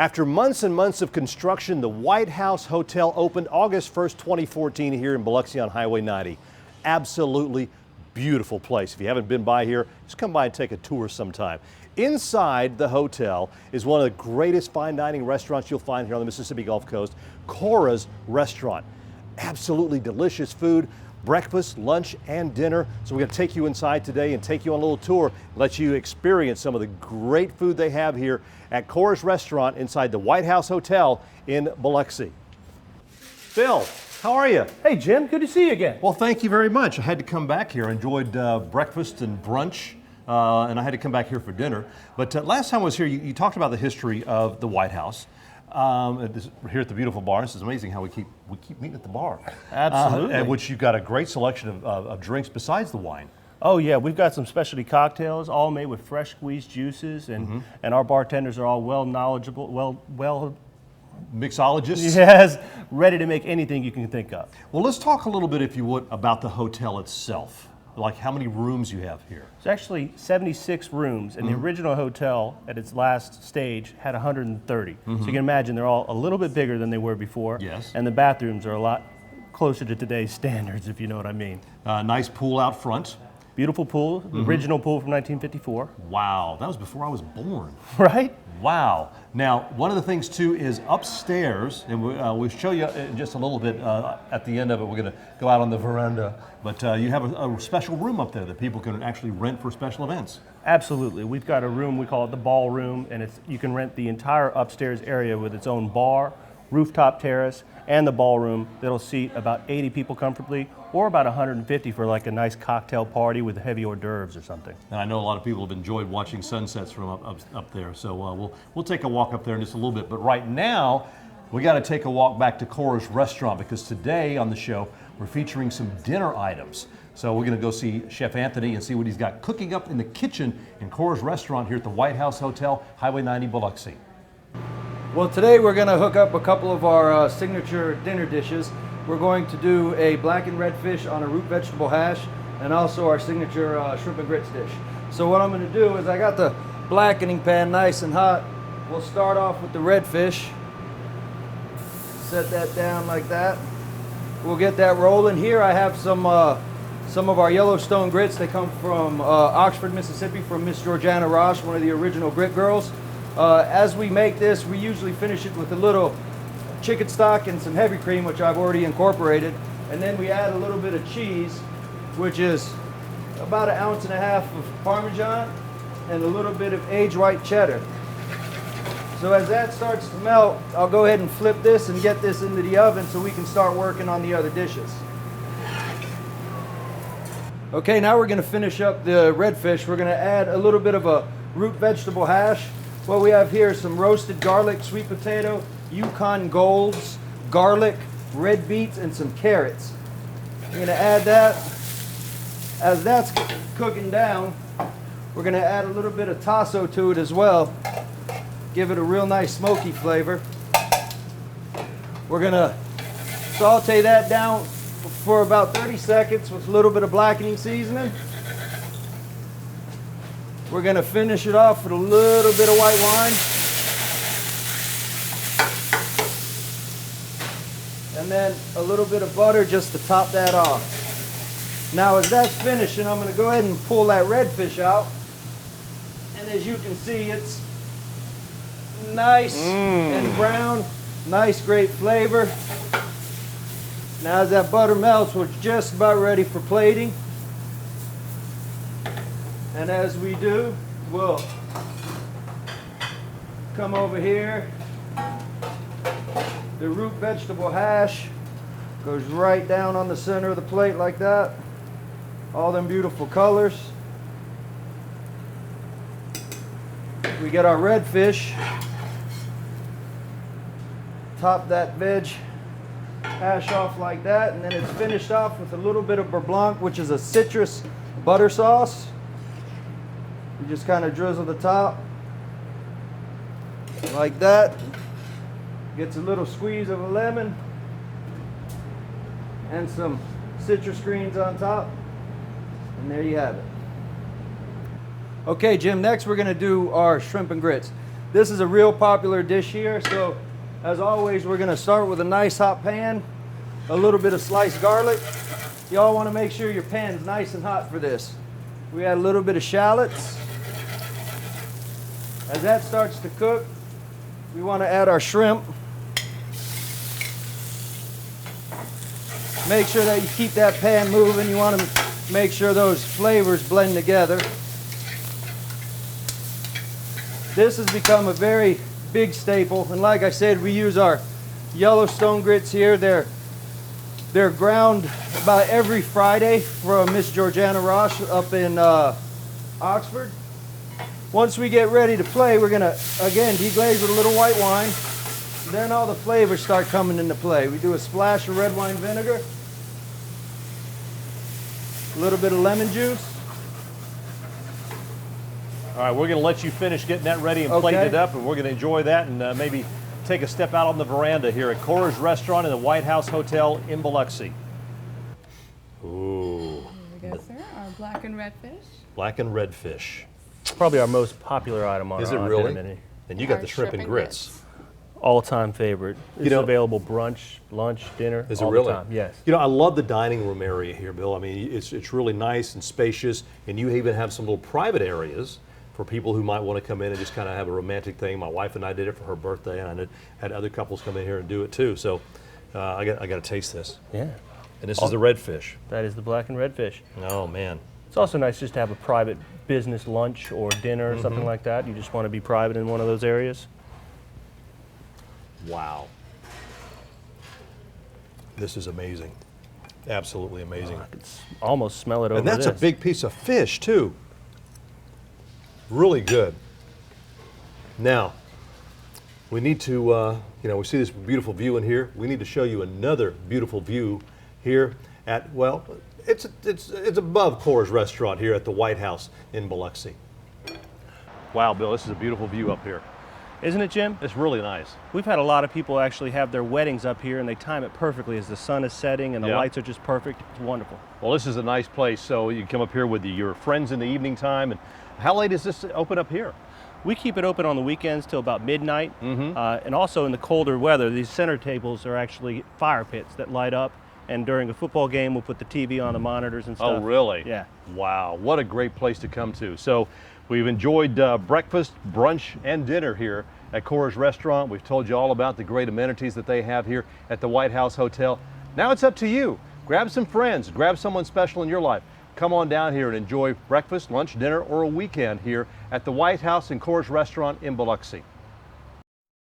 After months and months of construction, the White House Hotel opened August 1st, 2014 here in Biloxi on Highway 90. Absolutely beautiful place. If you haven't been by here, just come by and take a tour sometime. Inside the hotel is one of the greatest fine dining restaurants you'll find here on the Mississippi Gulf Coast, Cora's Restaurant. Absolutely delicious food, breakfast, lunch, and dinner. So we're going to take you inside today and take you on a little tour, let you experience some of the great food they have here at Cora's Restaurant inside the White House Hotel in Biloxi. Phil, how are you? Hey Jim, good to see you again. Well, thank you very much. I had to come back here. I enjoyed breakfast and brunch, and I had to come back here for dinner. But last time I was here, you talked about the history of the White House. Here at the beautiful bar. It's amazing how we keep meeting at the bar. Absolutely. At which you've got a great selection of drinks besides the wine. Oh yeah, we've got some specialty cocktails, all made with fresh squeezed juices, and our bartenders are all well knowledgeable, well mixologists. Yes, ready to make anything you can think of. Well, let's talk a little bit, if you would, about the hotel itself. Like how many rooms you have here? It's actually 76 rooms, and the original hotel at its last stage had 130. So you can imagine they're all a little bit bigger than they were before. Yes. And the bathrooms are a lot closer to today's standards, if you know what I mean. Nice pool out front. Beautiful pool, original pool from 1954. Wow, that was before I was born. Right? Wow. Now, one of the things too is upstairs, and we'll show you in just a little bit at the end of it. We're going to go out on the veranda, but you have a special room up there that people can actually rent for special events. Absolutely. We've got a room, we call it the ballroom, and you can rent the entire upstairs area with its own bar, rooftop terrace, and the ballroom that'll seat about 80 people comfortably, or about 150 for like a nice cocktail party with heavy hors d'oeuvres or something. And I know a lot of people have enjoyed watching sunsets from up there, so we'll take a walk up there in just a little bit. But right now, we got to take a walk back to Cora's Restaurant, because today on the show, we're featuring some dinner items. So we're going to go see Chef Anthony and see what he's got cooking up in the kitchen in Cora's Restaurant here at the White House Hotel, Highway 90, Biloxi. Well, today we're going to hook up a couple of our signature dinner dishes. We're going to do a blackened redfish on a root vegetable hash, and also our signature shrimp and grits dish. So what I'm going to do is, I got the blackening pan nice and hot. We'll start off with the redfish. Set that down like that. We'll get that rolling. Here I have some of our Yellowstone grits. They come from Oxford, Mississippi, from Miss Georgiana Ross, one of the original grit girls. As we make this, we usually finish it with a little chicken stock and some heavy cream, which I've already incorporated. And then we add a little bit of cheese, which is about 1.5 ounces of Parmesan and a little bit of aged white cheddar. So as that starts to melt, I'll go ahead and flip this and get this into the oven so we can start working on the other dishes. Okay, now we're going to finish up the redfish. We're going to add a little bit of a root vegetable hash. What we have here is some roasted garlic, sweet potato, Yukon Golds, garlic, red beets, and some carrots. We're going to add that. As that's cooking down, we're going to add a little bit of tasso to it as well. Give it a real nice smoky flavor. We're going to saute that down for about 30 seconds with a little bit of blackening seasoning. We're going to finish it off with a little bit of white wine. And then a little bit of butter just to top that off. Now as that's finishing, I'm going to go ahead and pull that redfish out. And as you can see, it's nice and brown. Nice, great flavor. Now as that butter melts, we're just about ready for plating. And as we do, we'll come over here. The root vegetable hash goes right down on the center of the plate like that. All them beautiful colors. We get our redfish. Top that veg hash off like that, and then it's finished off with a little bit of beurre blanc, which is a citrus butter sauce. You just kind of drizzle the top like that. Gets a little squeeze of a lemon and some citrus greens on top, and there you have it. Okay, Jim, next we're going to do our shrimp and grits. This is a real popular dish here. So as always, we're gonna start with a nice hot pan, a little bit of sliced garlic. Y'all wanna make sure your pan's nice and hot for this. We add a little bit of shallots. As that starts to cook, we wanna add our shrimp. Make sure that you keep that pan moving. You wanna make sure those flavors blend together. This has become a very big staple, and like I said, we use our Yellowstone grits here. They're ground about every Friday from Miss Georgiana Ross up in Oxford. Once we get ready to play, we're gonna again deglaze with a little white wine. Then all the flavors start coming into play. We do a splash of red wine vinegar, a little bit of lemon juice. All right, we're going to let you finish getting that ready and Okay. plating it up, and we're going to enjoy that and maybe take a step out on the veranda here at Cora's Restaurant in the White House Hotel in Biloxi. Ooh, There we go, sir. Our black and red fish. black and red fish. Probably our most popular item on Is our it dinner really? menu. And you got Our the shrimp and grits. All-time favorite. It's know- available brunch, lunch, dinner, Is it all really? the time. Yes. You know, I love the dining room area here, Bill. I mean, it's really nice and spacious, and you even have some little private areas for people who might want to come in and just kind of have a romantic thing. My wife and I did it for her birthday, and I had other couples come in here and do it too. So I got to taste this. Yeah. And this is the red fish. That is the black and red fish. Oh man. It's also nice just to have a private business lunch or dinner or something like that. You just want to be private in one of those areas. Wow. This is amazing. Absolutely amazing. I could almost smell it over And that's this. a big piece of fish too. Really good. Now, we need to, we see this beautiful view in here. We need to show you another beautiful view here at, well, it's above Cora's Restaurant here at the White House in Biloxi. Wow, Bill, this is a beautiful view up here. Isn't it, Jim? It's really nice. We've had a lot of people actually have their weddings up here, and they time it perfectly as the sun is setting and the Yeah. lights are just perfect. It's wonderful. Well, this is a nice place, so you can come up here with your friends in the evening time. And how late is this open up here? We keep it open on the weekends till about midnight, and also in the colder weather, these center tables are actually fire pits that light up, and during a football game, we'll put the TV on the monitors and stuff. Oh, really? Yeah. Wow, what a great place to come to. So we've enjoyed breakfast, brunch, and dinner here at Cora's Restaurant. We've told you all about the great amenities that they have here at the White House Hotel. Now it's up to you. Grab some friends, grab someone special in your life. Come on down here and enjoy breakfast, lunch, dinner, or a weekend here at the White House and Cora's Restaurant in Biloxi.